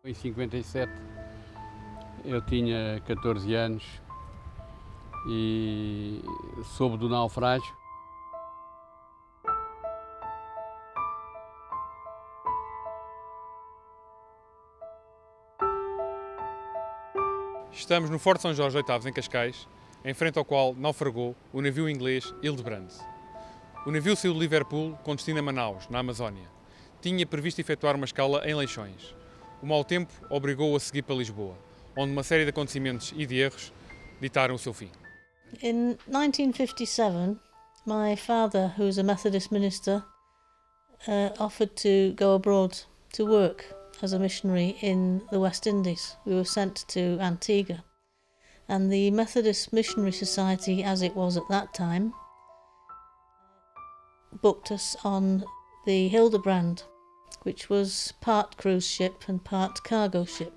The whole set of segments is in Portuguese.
Em 57 eu tinha 14 anos e soube do naufrágio. Estamos no Forte São Jorge VIII em Cascais, em frente ao qual naufragou o navio inglês Hildebrand. O navio saiu de Liverpool com destino a Manaus, na Amazónia. Tinha previsto efetuar uma escala em Leixões. O mau tempo obrigou-o a seguir para Lisboa, onde uma série de acontecimentos e de erros ditaram o seu fim. In 1957, my father, who was a Methodist minister, offered to go abroad to work as a missionary in the West Indies. We were sent to Antigua, and the Methodist Missionary Society, as it was at that time, booked us on the Hildebrand, which was part cruise ship and part cargo ship.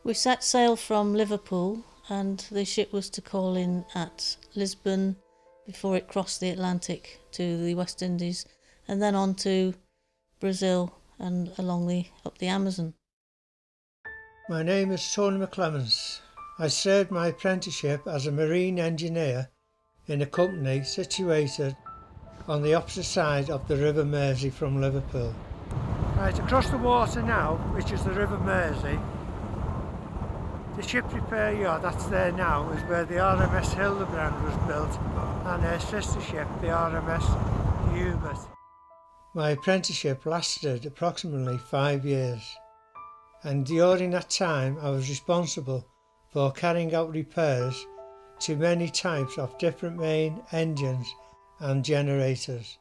We set sail from Liverpool, and the ship was to call in at Lisbon before it crossed the Atlantic to the West Indies, and then on to Brazil and up the Amazon. My name is Tony McClemens. I served my apprenticeship as a marine engineer in a company situated on the opposite side of the River Mersey from Liverpool. Right across the water now, which is the River Mersey, the ship repair yard that's there now is where the RMS Hildebrand was built, and her sister ship, the RMS Hubert. My apprenticeship lasted approximately 5 years, and during that time I was responsible for carrying out repairs to many types of different main engines and generators.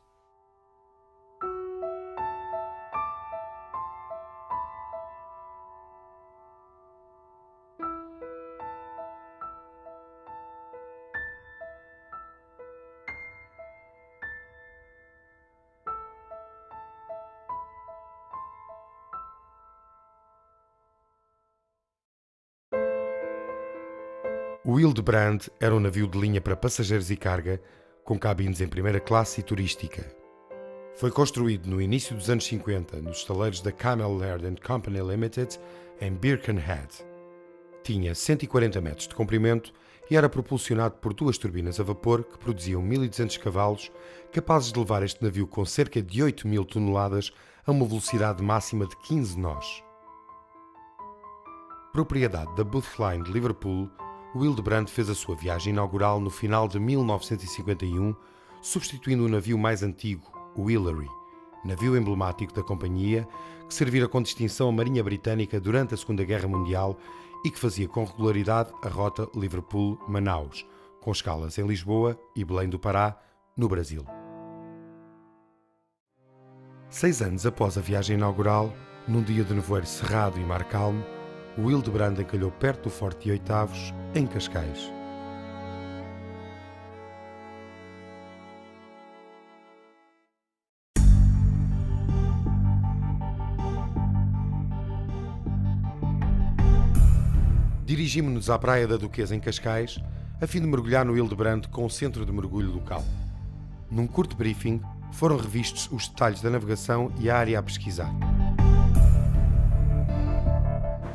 O Hildebrand era um navio de linha para passageiros e carga, com cabines em primeira classe e turística. Foi construído no início dos anos 50 nos estaleiros da Camel Laird and Company Limited, em Birkenhead. Tinha 140 metros de comprimento e era propulsionado por duas turbinas a vapor que produziam 1200 cavalos, capazes de levar este navio com cerca de 8.000 toneladas a uma velocidade máxima de 15 nós. Propriedade da Booth Line de Liverpool, o Hildebrand fez a sua viagem inaugural no final de 1951, substituindo o navio mais antigo, o Hillary, navio emblemático da companhia que servira com distinção a Marinha Britânica durante a Segunda Guerra Mundial e que fazia com regularidade a rota Liverpool-Manaus, com escalas em Lisboa e Belém do Pará, no Brasil. 6 anos após a viagem inaugural, num dia de nevoeiro cerrado e mar calmo, o Hildebrand encalhou perto do Forte de Oitavos, em Cascais. Dirigimos-nos à Praia da Duquesa, em Cascais, a fim de mergulhar no Hildebrand com o centro de mergulho local. Num curto briefing, foram revistos os detalhes da navegação e a área a pesquisar.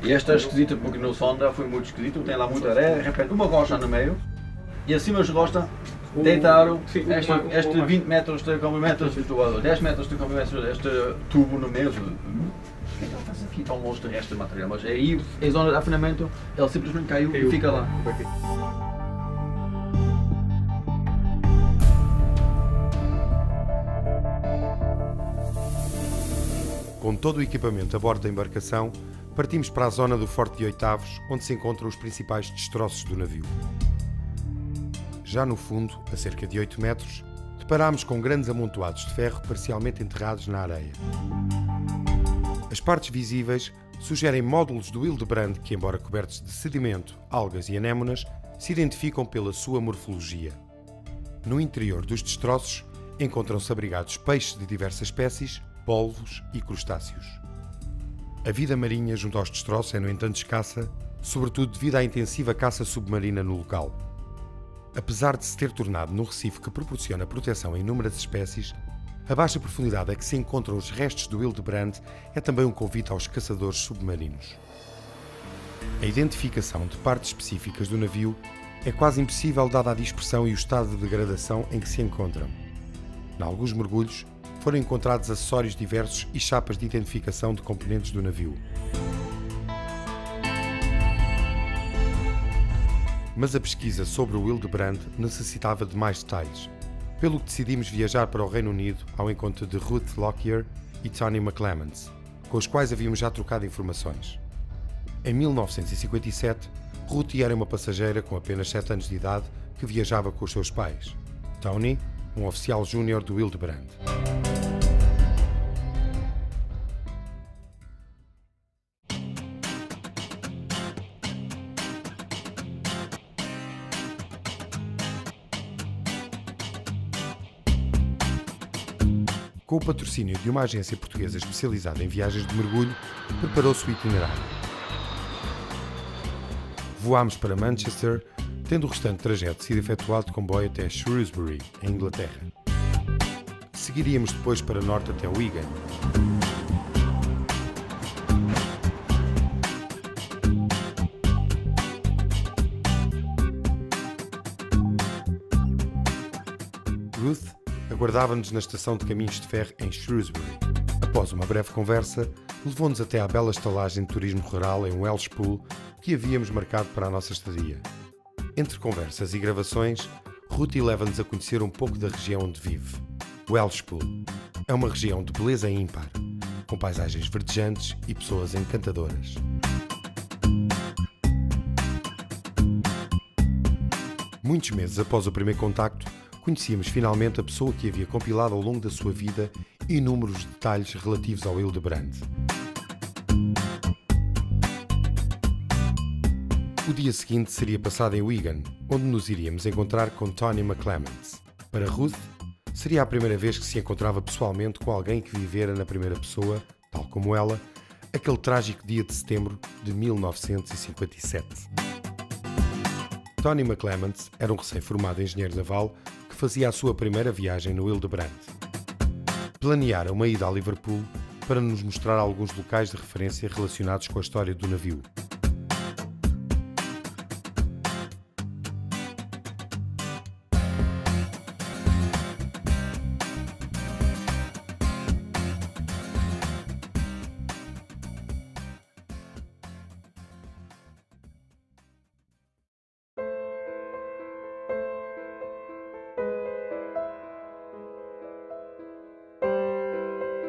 E esta é esquisita porque no sonda foi muito esquisito, tem lá muita areia, de repente uma rocha no meio e acima da rocha deitaram este 20 metros de comprimento, 10 metros de comprimento, este tubo no meio. Então está aqui tão longe do resto do material, mas aí a zona de afinamento ele simplesmente caiu e fica lá. Com todo o equipamento a bordo da embarcação, partimos para a zona do Forte de Oitavos, onde se encontram os principais destroços do navio. Já no fundo, a cerca de 8 metros, deparámos com grandes amontoados de ferro parcialmente enterrados na areia. As partes visíveis sugerem módulos do Hildebrand que, embora cobertos de sedimento, algas e anémonas, se identificam pela sua morfologia. No interior dos destroços encontram-se abrigados peixes de diversas espécies, polvos e crustáceos. A vida marinha junto aos destroços é, no entanto, escassa, sobretudo devido à intensiva caça submarina no local. Apesar de se ter tornado num recife que proporciona proteção a inúmeras espécies, a baixa profundidade a que se encontram os restos do Hildebrand é também um convite aos caçadores submarinos. A identificação de partes específicas do navio é quase impossível dada a dispersão e o estado de degradação em que se encontram. Em alguns mergulhos, foram encontrados acessórios diversos e chapas de identificação de componentes do navio. Mas a pesquisa sobre o Hildebrand necessitava de mais detalhes, pelo que decidimos viajar para o Reino Unido ao encontro de Ruth Lockyer e Tony McClements, com os quais havíamos já trocado informações. Em 1957, Ruth era uma passageira com apenas 7 anos de idade que viajava com os seus pais. Tony, um oficial júnior do Hildebrand. Com o patrocínio de uma agência portuguesa especializada em viagens de mergulho, preparou-se o itinerário. Voámos para Manchester, tendo o restante trajeto sido efetuado de comboio até Shrewsbury, em Inglaterra. Seguiríamos depois para norte até Wigan. Ruth aguardava-nos na estação de caminhos de ferro em Shrewsbury. Após uma breve conversa, levou-nos até à bela estalagem de turismo rural em Welshpool que havíamos marcado para a nossa estadia. Entre conversas e gravações, Ruth leva-nos a conhecer um pouco da região onde vive. Welshpool é uma região de beleza ímpar, com paisagens verdejantes e pessoas encantadoras. Muitos meses após o primeiro contacto, conhecíamos finalmente a pessoa que havia compilado ao longo da sua vida inúmeros detalhes relativos ao Hildebrand. O dia seguinte seria passado em Wigan, onde nos iríamos encontrar com Tony McClements. Para Ruth, seria a primeira vez que se encontrava pessoalmente com alguém que vivera na primeira pessoa, tal como ela, aquele trágico dia de setembro de 1957. Tony McClements era um recém-formado engenheiro naval que fazia a sua primeira viagem no Hildebrand. Planeara uma ida a Liverpool para nos mostrar alguns locais de referência relacionados com a história do navio.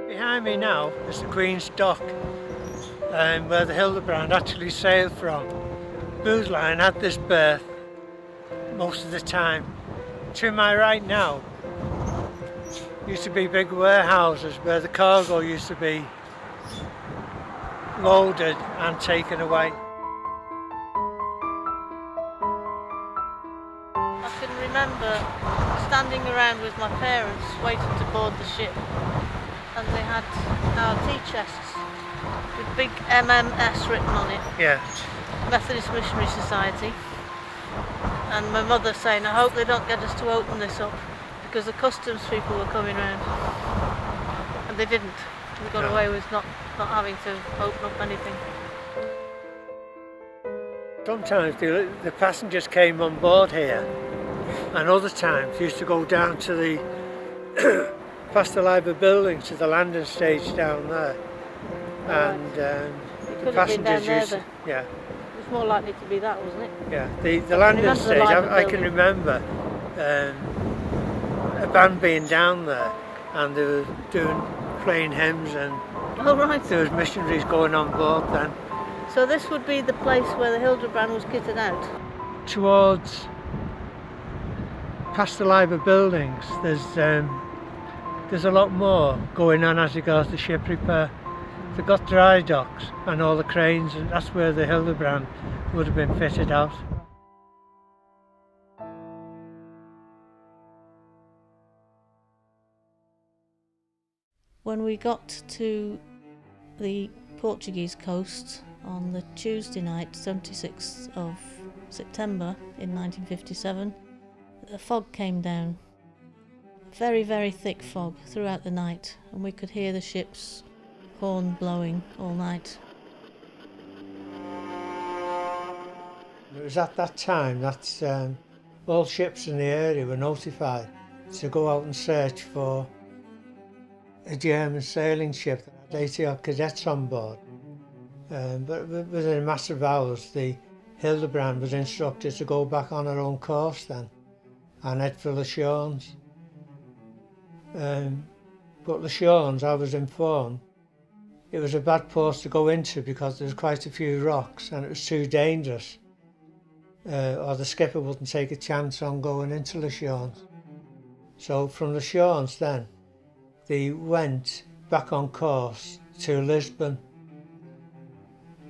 Behind me now is the Queen's Dock, where the Hildebrand actually sailed from. Booth Line had this berth most of the time. To my right now used to be big warehouses where the cargo used to be loaded and taken away. I can remember standing around with my parents waiting to board the ship, and they had our tea chests with big MMS written on it. Yeah. Methodist Missionary Society. And my mother saying, I hope they don't get us to open this up, because the customs people were coming round. And they didn't. We got away with not having to open up anything. Sometimes the passengers came on board here, and other times used to go down to the past the Library building to the landing stage down there, and the passengers used to, yeah. It was more likely to be that, wasn't it? Yeah, the landing stage. I can remember a band being down there, and they were playing hymns, and oh, right. There was missionaries going on board then. So this would be the place where the Hildebrand was kitted out? Towards past the Library buildings, there's a lot more going on as regards to ship repair. They've got dry docks and all the cranes, and that's where the Hildebrand would have been fitted out. When we got to the Portuguese coast on the Tuesday night, 26th of September in 1957, a fog came down. Very, very thick fog throughout the night, and we could hear the ship's horn blowing all night. It was at that time that all ships in the area were notified to go out and search for a German sailing ship that had 80-odd cadets on board. But within a matter of hours, the Hildebrand was instructed to go back on her own course then and head for Leshawns. But Leshawns, I was informed, it was a bad port to go into because there was quite a few rocks and it was too dangerous, or the skipper wouldn't take a chance on going into Leshawns. So from Leshawns then, they went back on course to Lisbon,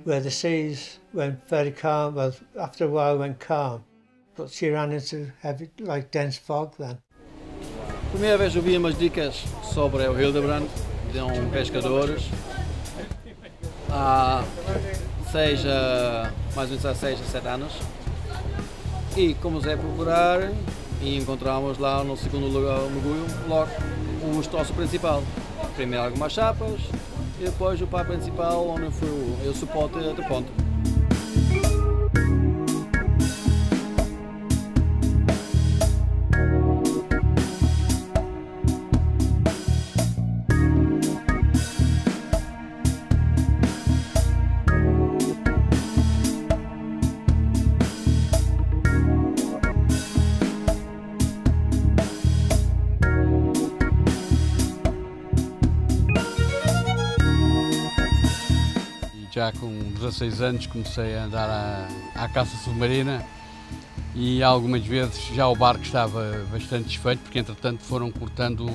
where the seas went very calm. Well, after a while went calm, but she ran into heavy, like dense fog then. Primeira vez ouvi umas dicas sobre o Hildebrand, de pescadores, mais ou menos há 6 a 7 anos, e comecei a procurar e encontramos lá no segundo lugar, mergulho, logo o troço principal. Primeiro algumas chapas e depois o par principal, onde foi o suporte de ponta. Já com 16 anos comecei a andar à caça submarina e algumas vezes já o barco estava bastante desfeito porque entretanto foram cortando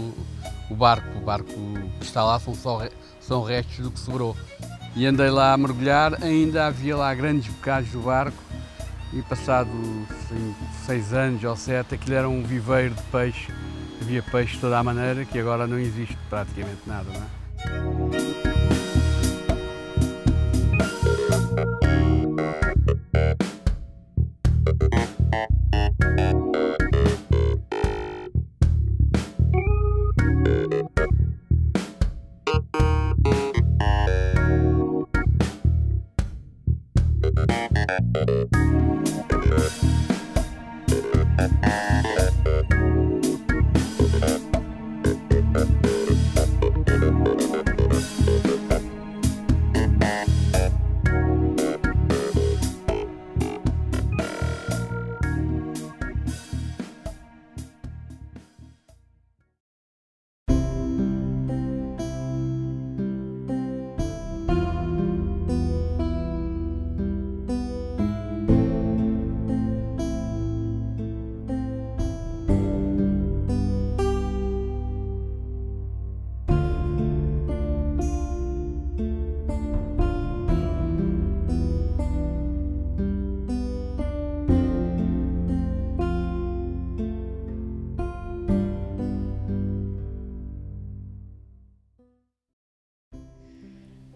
o barco. O barco que está lá são restos do que sobrou. E andei lá a mergulhar, ainda havia lá grandes bocados do barco e passado 6 anos ou 7 aquilo era um viveiro de peixe. Havia peixe de toda a maneira que agora não existe praticamente nada, não é?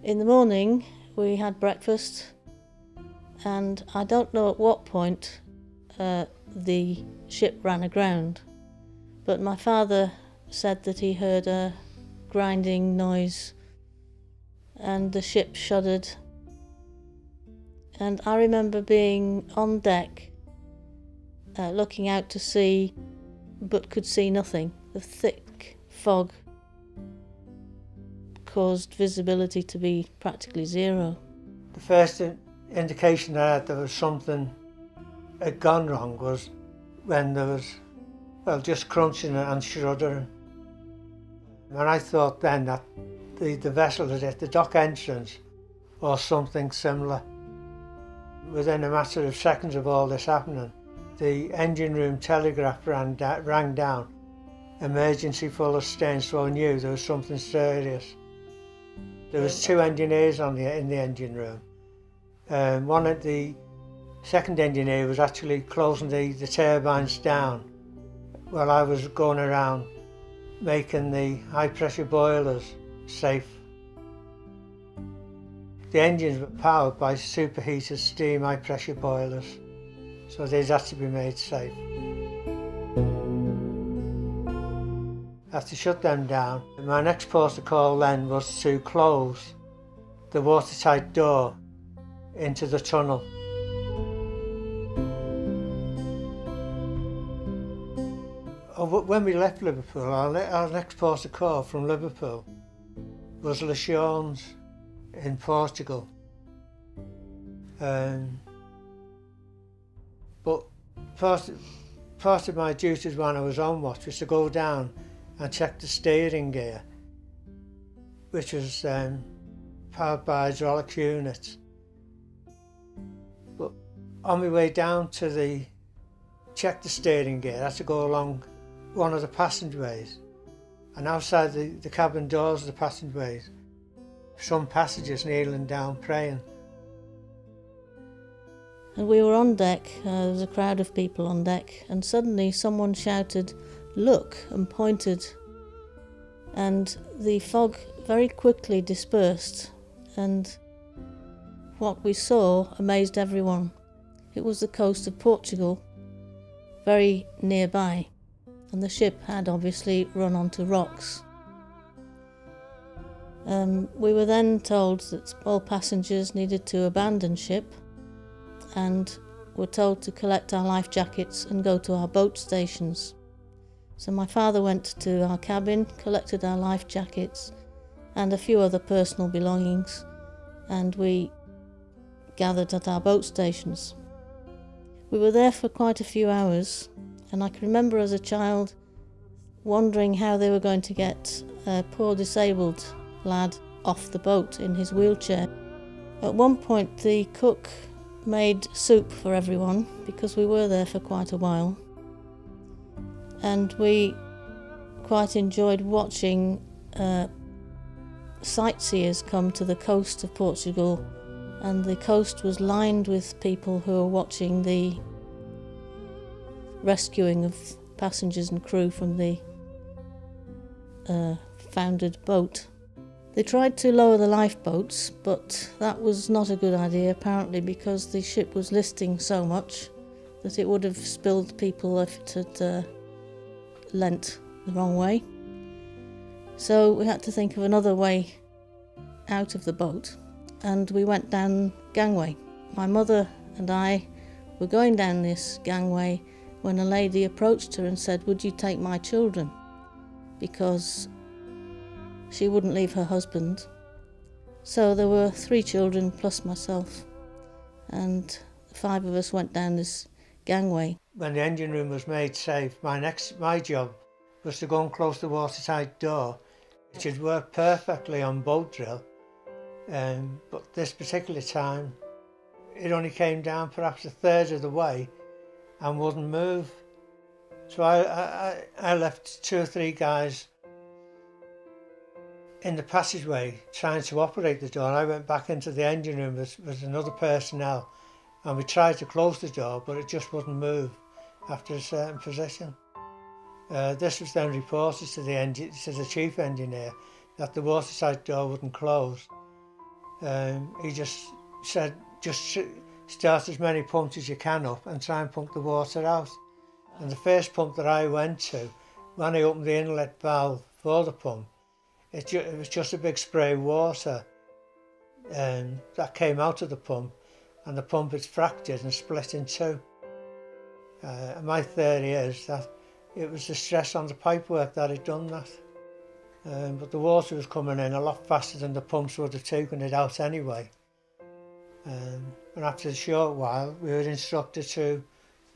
In the morning we had breakfast, and I don't know at what point the ship ran aground, but my father said that he heard a grinding noise and the ship shuddered, and I remember being on deck looking out to sea but could see nothing. The thick fog caused visibility to be practically zero. The first indication that there was something had gone wrong was when there was, well, just crunching and shuddering. And I thought then that the vessel had hit the dock entrance or something similar. Within a matter of seconds of all this happening, the engine room telegraph rang down, emergency full of stern, so I knew there was something serious. There was 2 engineers in the engine room. One of the second engineer was actually closing the turbines down while I was going around making the high pressure boilers safe. The engines were powered by superheated steam high pressure boilers, so they had to be made safe. I had to shut them down. My next port of call then was to close the watertight door into the tunnel. When we left Liverpool, our next port of call from Liverpool was Leixões in Portugal. But part of my duties when I was on watch was to go down and check the steering gear, which was powered by hydraulic units. But on my way down to check the steering gear, I had to go along one of the passageways, and outside the cabin doors of the passageways, some passengers kneeling down praying. And we were on deck, there was a crowd of people on deck, and suddenly someone shouted, "Look," and pointed, and the fog very quickly dispersed, and what we saw amazed everyone. It was the coast of Portugal, very nearby, and the ship had obviously run onto rocks. We were then told that all passengers needed to abandon ship, and were told to collect our life jackets and go to our boat stations. So my father went to our cabin, collected our life jackets and a few other personal belongings, and we gathered at our boat stations. We were there for quite a few hours, and I can remember as a child wondering how they were going to get a poor disabled lad off the boat in his wheelchair. At one point the cook made soup for everyone because we were there for quite a while, and we quite enjoyed watching sightseers come to the coast of Portugal, and the coast was lined with people who were watching the rescuing of passengers and crew from the foundered boat. They tried to lower the lifeboats, but that was not a good idea apparently, because the ship was listing so much that it would have spilled people if it had leant the wrong way. So we had to think of another way out of the boat, and we went down gangway. My mother and I were going down this gangway when a lady approached her and said, "Would you take my children?" Because she wouldn't leave her husband. So there were 3 children plus myself, and 5 of us went down this gangway. When the engine room was made safe, my job was to go and close the watertight door, which had worked perfectly on boat drill, but this particular time it only came down perhaps a third of the way and wouldn't move. So I left 2 or 3 guys in the passageway trying to operate the door. I went back into the engine room with another personnel, and we tried to close the door, but it just wouldn't move after a certain position. This was then reported to the chief engineer that the watertight door wouldn't close. He just said, just start as many pumps as you can up and try and pump the water out. And the first pump that I went to, when I opened the inlet valve for the pump, it was just a big spray of water that came out of the pump, and the pump had fractured and split in 2. And my theory is that it was the stress on the pipework that had done that. But the water was coming in a lot faster than the pumps would have taken it out anyway. And after a short while, we were instructed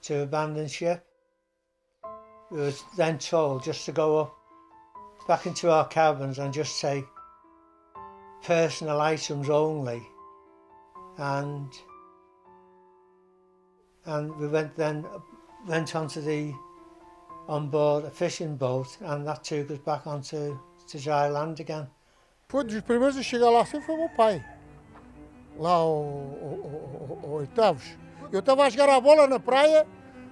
to abandon ship. We were then told just to go up back into our cabins and just take personal items only, and we went on board a fishing boat, and that took us back onto dry land again. Foi dos primeiros a chegar lá assim foi o meu pai, lá ao Oitavos. Eu estava a jogar a bola na praia,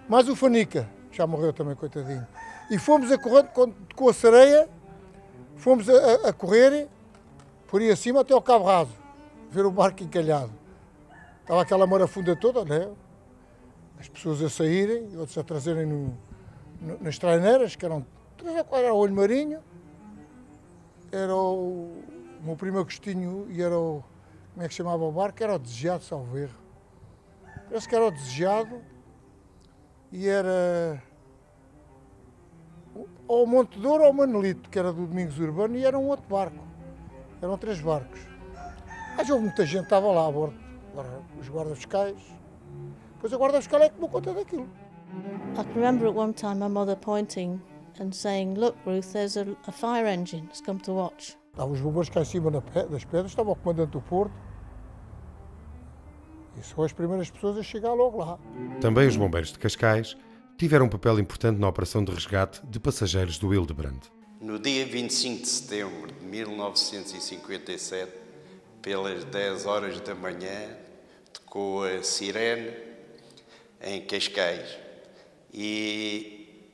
mas o Fanica já morreu também, coitadinho. E fomos a correr com a sereia, fomos a correr por aí acima até ao Cabo Raso, ver o barco encalhado. Estava aquela marafunda toda, né? As pessoas a saírem, outros a trazerem nas traineiras, que eram 3 ou 4, era o Olho Marinho, era o meu primo Agostinho e era o, como é que chamava o barco? Era o Desejado, salvo erro. Parece que era o Desejado e era ao Monte Douro ou ao Manelito, que era do Domingos Urbano, e era um outro barco. Eram 3 barcos. Mas houve muita gente que estava lá a bordo. Agora, os guarda-fiscais. Depois a guarda-fiscal é que tomou conta daquilo. I can remember at one time my mother pointing and saying, "Look, Ruth, there's a fire engine has come to watch." Estavam os bombeiros cá em cima das pedras, estava o comandante do Porto. E são as primeiras pessoas a chegar logo lá. Também os bombeiros de Cascais tiveram um papel importante na operação de resgate de passageiros do Hildebrand. No dia 25 de setembro de 1957, pelas 10 horas da manhã, tocou a sirene em Cascais e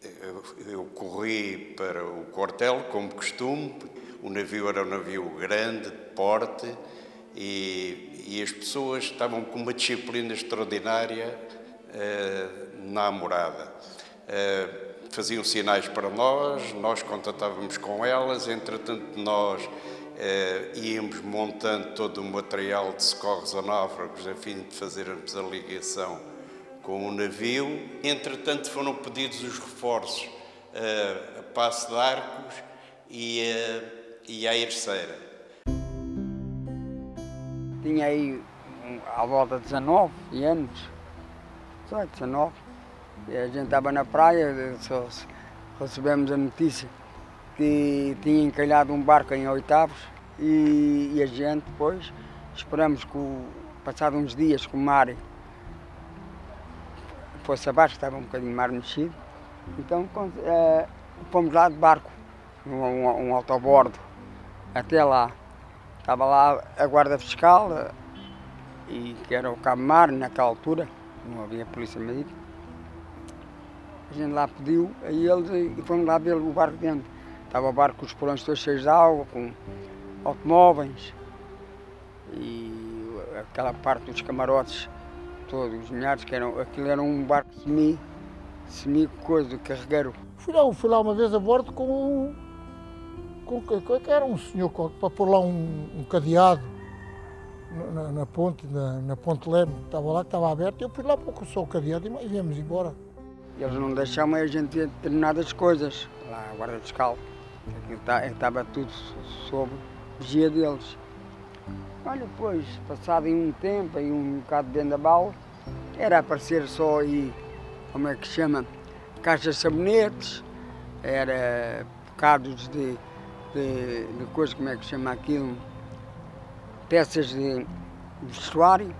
eu corri para o quartel, como costume. O navio era um navio grande, de porte, e as pessoas estavam com uma disciplina extraordinária na morada. Faziam sinais para nós contatávamos com elas, entretanto nós íamos montando todo o material de socorros a náufragos a fim de fazermos a ligação com o navio. Entretanto foram pedidos os reforços a Passo de Arcos e à Erceira. Tinha aí à volta de 19 anos, 18, 19, e a gente estava na praia, só recebemos a notícia que tinha encalhado um barco em Oitavos e a gente depois esperamos que, passado uns dias, que o mar fosse abaixo, estava um bocadinho mar mexido, então fomos lá de barco, um autobordo, até lá. Estava lá a guarda fiscal, e que era o Cabo-Mar naquela altura, não havia polícia marítima. A gente lá pediu a eles e fomos lá ver o barco dentro. Estava o barco com os porões todos cheios de água, com automóveis e aquela parte dos camarotes todos, os milhares, aquilo era um barco semi-coisa, de carregueiro. Fui lá uma vez a bordo com que era um senhor para pôr lá um cadeado na ponte Leme, estava lá, que estava aberto, e eu fui lá para só o cadeado e viemos embora. Eles não deixavam a gente ver determinadas coisas, lá a guarda fiscal, estava tudo sob vigia deles. Olha, depois, passado um tempo, aí um bocado de vendaval, era aparecer só aí, como é que se chama, caixas de sabonetes, era bocados de coisas, como é que se chama aquilo, peças de vestuário,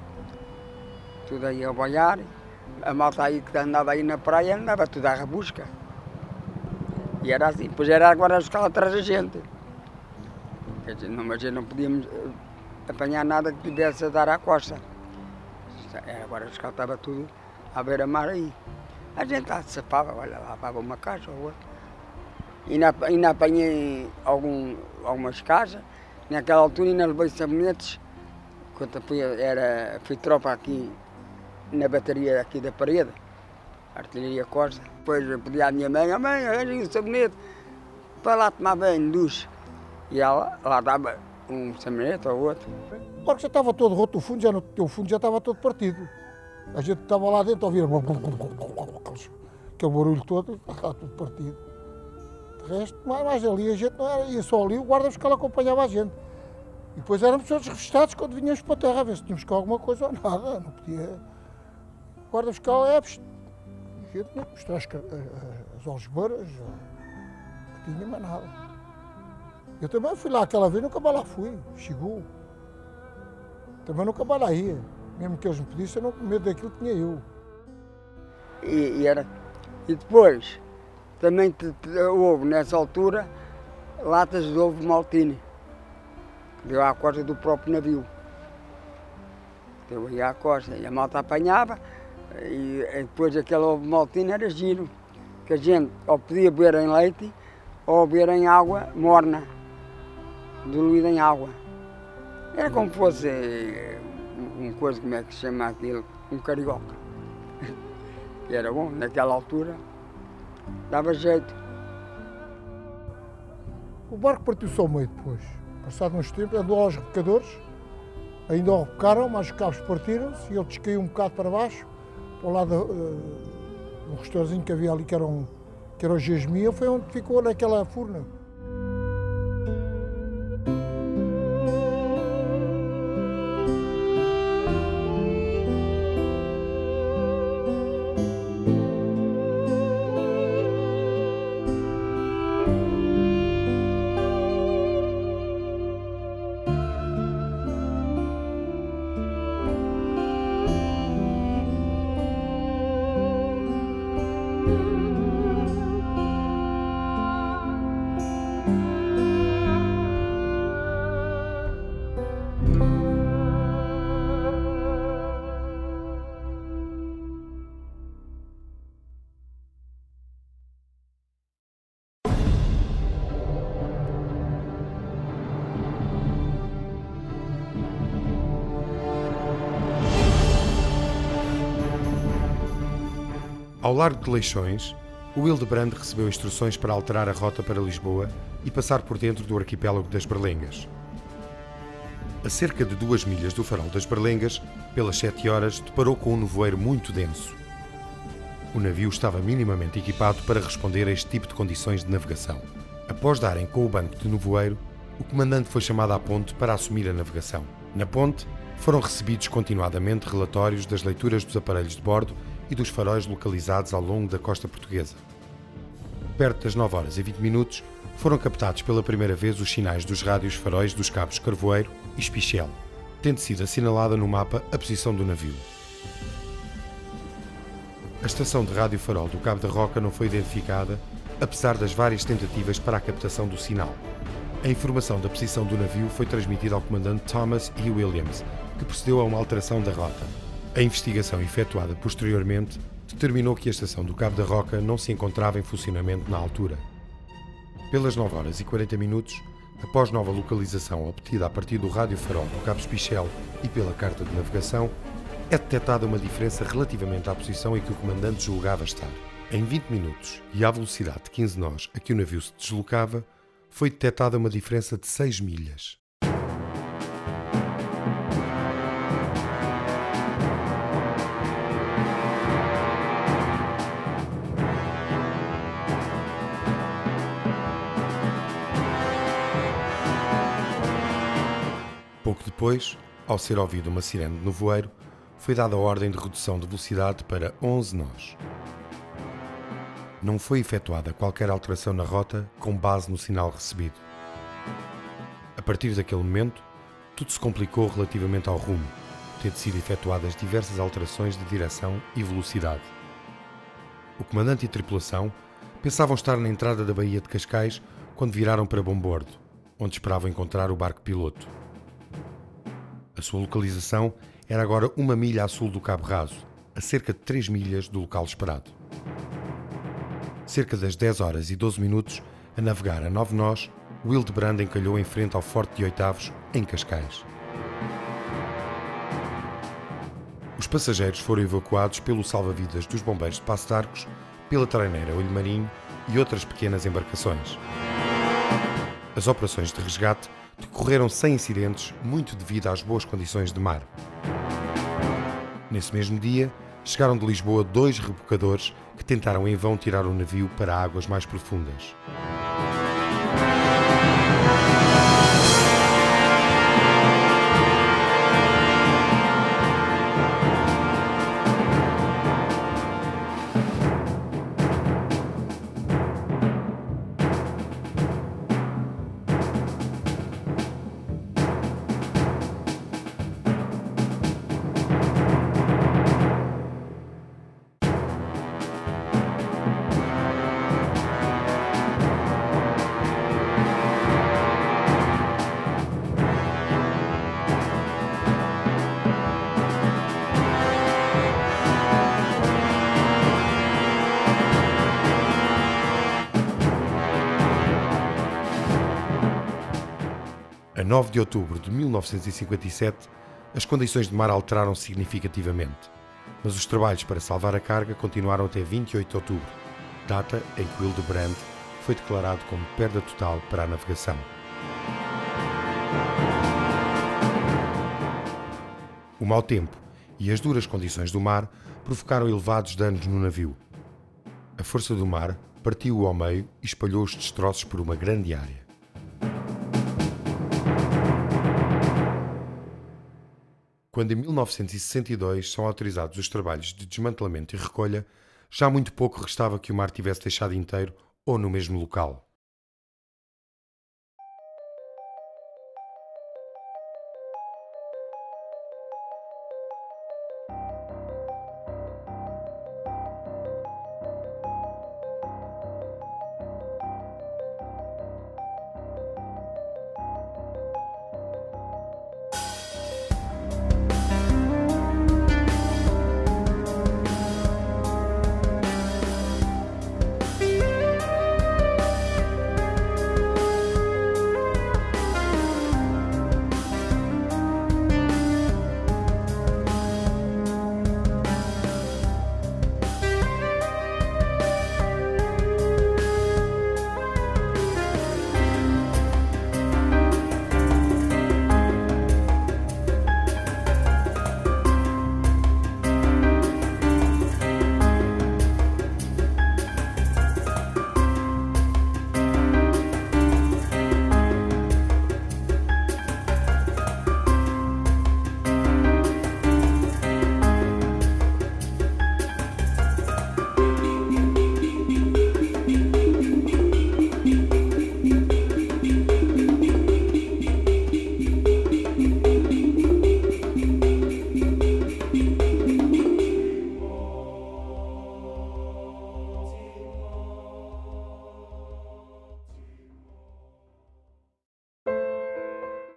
tudo aí a boiar. A malta aí que andava aí na praia andava tudo à rabusca. E era assim, depois era agora a escala atrás da gente. Quer dizer, mas não podíamos apanhar nada que tivesse a dar à costa. Agora a escala estava tudo à beira-mar aí. A gente lá se safava, olha, lavava uma caixa ou outra. Ainda apanhei algumas casas. Naquela altura ainda levei sabonetes. Quando fui tropa aqui na bateria aqui da parede, artilharia Costa. Depois eu pedi à minha mãe, arranjem um sabonete para lá tomar banho, duche. E ela lá dava um sabonete ou outro. O barco já estava todo roto, o fundo já estava todo partido. A gente estava lá dentro a ouvir aquele barulho todo, estava tudo partido. De resto, mais ali a gente não era, ia só ali, o guarda-fiscal acompanhava a gente. E depois éramos todos revistados quando vinhamos para a terra, a ver se tínhamos cá alguma coisa ou nada, não podia. O guarda-fiscal a gente tinha que mostrar as algebeiras, que tinha, mais nada. Eu também fui lá aquela vez, nunca mais lá fui, chegou. Também nunca mais lá ia. Mesmo que eles me pedissem, eu não, com medo daquilo tinha eu. E depois, também houve nessa altura latas de ovo maltine, que deu à costa do próprio navio. Deu aí à costa, e a malta apanhava, e depois aquele ovo maltine era giro, que a gente ou podia beber em leite ou beber em água morna, diluída em água. Era como fosse uma coisa, como é que se chama aquilo, um carioca. E era bom, naquela altura, dava jeito. O barco partiu-se ao meio depois. Passado uns tempos, andou aos rebocadores, ainda o rebocaram, mas os cabos partiram-se e ele descaiu um bocado para baixo, para o lado de um restaurazinho que havia ali, que era um que era o Jasmia, foi onde ficou naquela furna. Ao largo de Leixões, o Hildebrand recebeu instruções para alterar a rota para Lisboa e passar por dentro do arquipélago das Berlengas. A cerca de 2 milhas do farol das Berlengas, pelas 7 horas, deparou com um nevoeiro muito denso. O navio estava minimamente equipado para responder a este tipo de condições de navegação. Após darem com o banco de nevoeiro, o comandante foi chamado à ponte para assumir a navegação. Na ponte, foram recebidos continuadamente relatórios das leituras dos aparelhos de bordo e dos faróis localizados ao longo da costa portuguesa. Perto das 9 horas e 20 minutos, foram captados pela primeira vez os sinais dos rádios faróis dos cabos Carvoeiro e Espichel, tendo sido assinalada no mapa a posição do navio. A estação de rádio farol do Cabo da Roca não foi identificada, apesar das várias tentativas para a captação do sinal. A informação da posição do navio foi transmitida ao comandante Thomas E. Williams, que procedeu a uma alteração da rota. A investigação efetuada posteriormente determinou que a estação do Cabo da Roca não se encontrava em funcionamento na altura. Pelas 9 horas e 40 minutos, após nova localização obtida a partir do rádio farol do Cabo Espichel e pela carta de navegação, é detectada uma diferença relativamente à posição em que o comandante julgava estar. Em 20 minutos e à velocidade de 15 nós a que o navio se deslocava, foi detectada uma diferença de 6 milhas. Pouco depois, ao ser ouvida uma sirene de nevoeiro, foi dada a ordem de redução de velocidade para 11 nós. Não foi efetuada qualquer alteração na rota com base no sinal recebido. A partir daquele momento, tudo se complicou relativamente ao rumo, tendo sido efetuadas diversas alterações de direção e velocidade. O comandante e a tripulação pensavam estar na entrada da Baía de Cascais quando viraram para bombordo, onde esperavam encontrar o barco piloto. A sua localização era agora 1 milha a sul do Cabo Raso, a cerca de 3 milhas do local esperado. Cerca das 10 horas e 12 minutos, a navegar a 9 nós, o Hildebrand encalhou em frente ao Forte de Oitavos, em Cascais. Os passageiros foram evacuados pelo salva-vidas dos bombeiros de Passo de Arcos, pela traineira Olho Marinho e outras pequenas embarcações. As operações de resgate decorreram sem incidentes, muito devido às boas condições de mar. Nesse mesmo dia, chegaram de Lisboa 2 rebocadores que tentaram em vão tirar o navio para águas mais profundas. A 9 de outubro de 1957, as condições de mar alteraram-se significativamente, mas os trabalhos para salvar a carga continuaram até 28 de outubro, data em que o Hildebrand foi declarado como perda total para a navegação. O mau tempo e as duras condições do mar provocaram elevados danos no navio. A força do mar, partiu-o ao meio e espalhou os destroços por uma grande área. Quando em 1962 são autorizados os trabalhos de desmantelamento e recolha, já muito pouco restava que o mar tivesse deixado inteiro ou no mesmo local.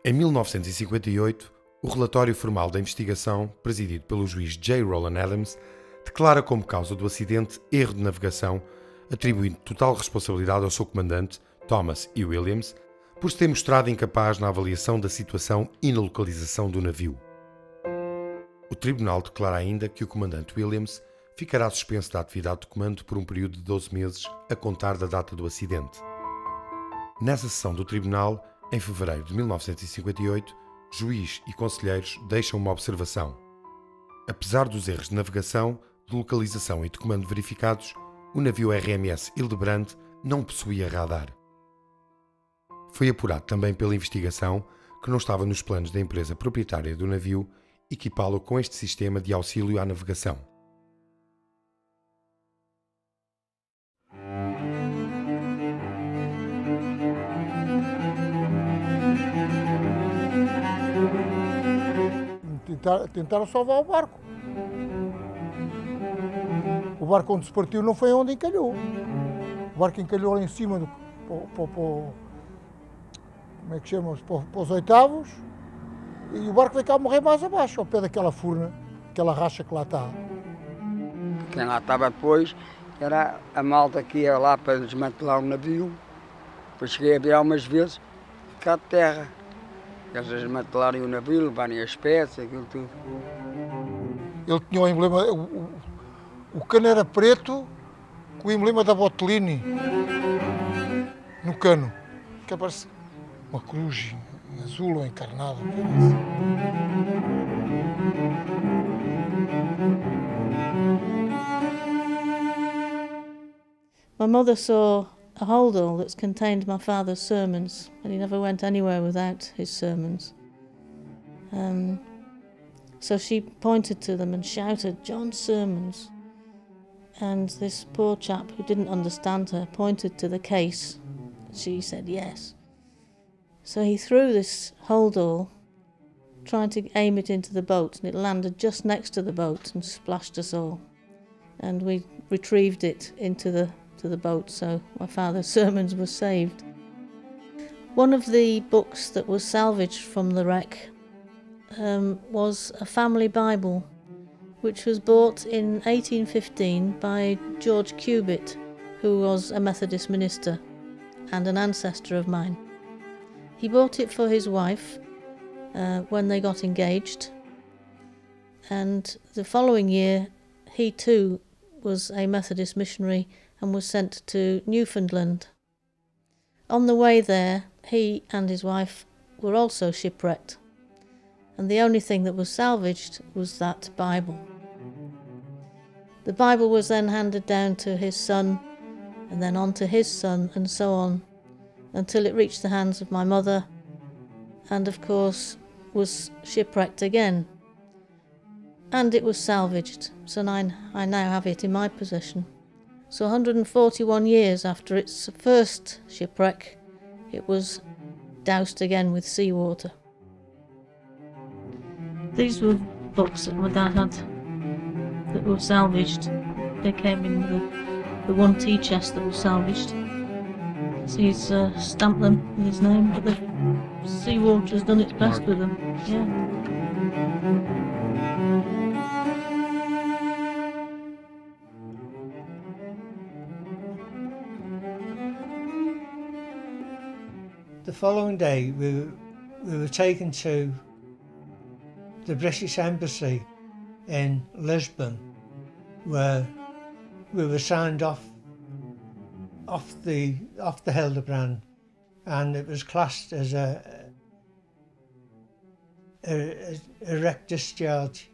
Em 1958, o relatório formal da investigação, presidido pelo juiz J. Rowland Adams, declara como causa do acidente erro de navegação, atribuindo total responsabilidade ao seu comandante, Thomas E. Williams, por se ter mostrado incapaz na avaliação da situação e na localização do navio. O tribunal declara ainda que o comandante Williams ficará suspenso da atividade de comando por um período de 12 meses a contar da data do acidente. Nessa sessão do tribunal, em fevereiro de 1958, juiz e conselheiros deixam uma observação. Apesar dos erros de navegação, de localização e de comando verificados, o navio RMS Hildebrand não possuía radar. Foi apurado também pela investigação que não estava nos planos da empresa proprietária do navio equipá-lo com este sistema de auxílio à navegação. Tentaram salvar o barco. O barco, quando se partiu, não foi onde encalhou. O barco encalhou lá em cima, como é que chama? Para os oitavos, e o barco veio cá morrer mais abaixo, ao pé daquela furna, aquela racha que lá está. Quem lá estava depois era a malta que ia lá para desmantelar o navio. Depois cheguei a ver algumas vezes cá de terra. Eles desmantelarem o navio, levarem as peças, aquilo tudo. Ele tinha o emblema, o cano era preto, com o emblema da Bottolini no cano, que parece uma cruz azul ou encarnada. My mother saw a holdall that's contained my father's sermons, and he never went anywhere without his sermons. So she pointed to them and shouted, "John's sermons." And this poor chap who didn't understand her pointed to the case. She said yes. So he threw this holdall, trying to aim it into the boat, and it landed just next to the boat and splashed us all. And we retrieved it into the boat, so my father's sermons were saved. One of the books that was salvaged from the wreck was a family Bible, which was bought in 1815 by George Cubitt, who was a Methodist minister and an ancestor of mine. He bought it for his wife when they got engaged, and the following year he too was a Methodist missionary and was sent to Newfoundland. On the way there, he and his wife were also shipwrecked, and the only thing that was salvaged was that Bible. The Bible was then handed down to his son, and then on to his son, and so on, until it reached the hands of my mother, and of course was shipwrecked again. And it was salvaged, so I now have it in my possession. So 141 years after its first shipwreck, it was doused again with seawater. These were books that my dad had that were salvaged. They came in the one tea chest that was salvaged. So he's stamped them with his name, but the seawater has done its best with them. Yeah. The following day we were taken to the British Embassy in Lisbon, where we were signed off the Hildebrand, and it was classed as a wreck discharge,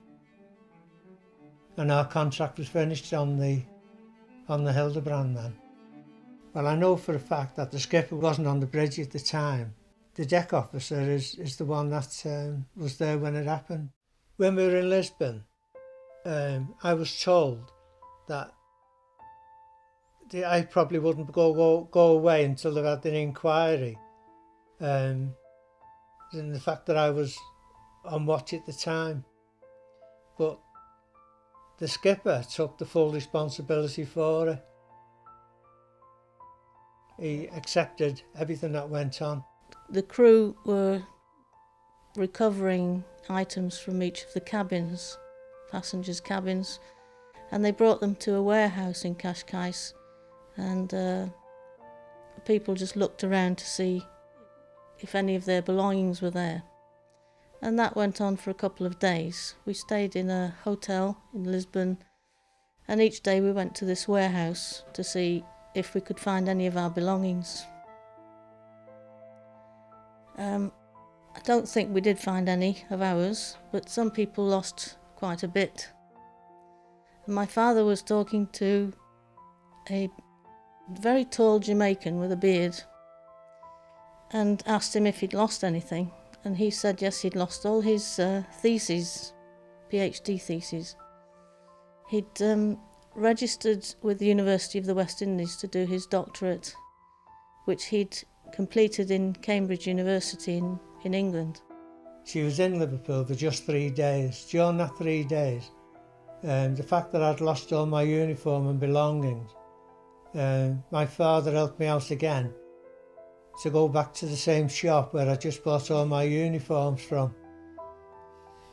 and our contract was finished on the Hildebrand then. Well, I know for a fact that the skipper wasn't on the bridge at the time. The deck officer is the one that was there when it happened. When we were in Lisbon, I was told that I probably wouldn't go away until they've had an inquiry. And the fact that I was on watch at the time. But the skipper took the full responsibility for it. He accepted everything that went on. The crew were recovering items from each of the cabins, passengers' cabins, and they brought them to a warehouse in Cascais, and people just looked around to see if any of their belongings were there. And that went on for a couple of days. We stayed in a hotel in Lisbon, and each day we went to this warehouse to see if we could find any of our belongings. I don't think we did find any of ours, but some people lost quite a bit. And my father was talking to a very tall Jamaican with a beard and asked him if he'd lost anything, and he said yes, he'd lost all his theses, PhD theses. He'd registered with the University of the West Indies to do his doctorate, which he'd completed in Cambridge University in England. She was in Liverpool for just 3 days. During that 3 days, the fact that I'd lost all my uniform and belongings, my father helped me out again to go back to the same shop where I just bought all my uniforms from.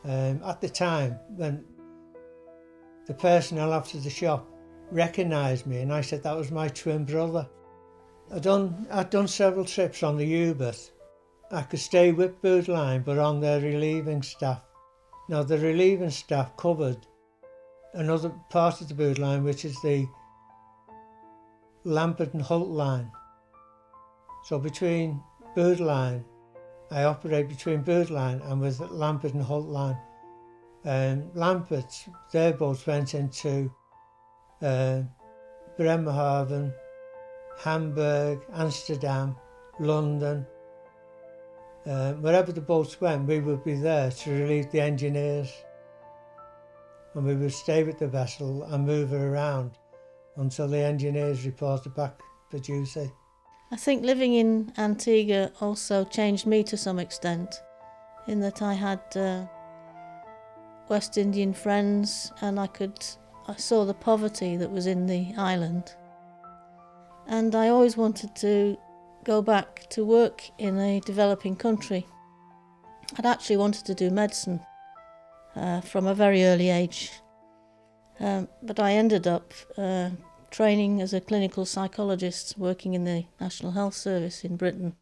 At the time, when the personnel after the shop recognised me, and I said that was my twin brother. I'd done several trips on the U-boat. I could stay with Bird Line, but on their relieving staff. Now, the relieving staff covered another part of the Bird Line, which is the Lampert and Holt line. So between Bird Line, I operate between Bird Line and with Lampert and Holt line. Lampert, their boats went into Bremerhaven, Hamburg, Amsterdam, London. Wherever the boats went, we would be there to relieve the engineers, and we would stay with the vessel and move her around until the engineers reported back for duty. I think living in Antigua also changed me to some extent, in that I had West Indian friends, and I saw the poverty that was in the island, and I always wanted to go back to work in a developing country. I'd actually wanted to do medicine from a very early age, but I ended up training as a clinical psychologist working in the National Health Service in Britain.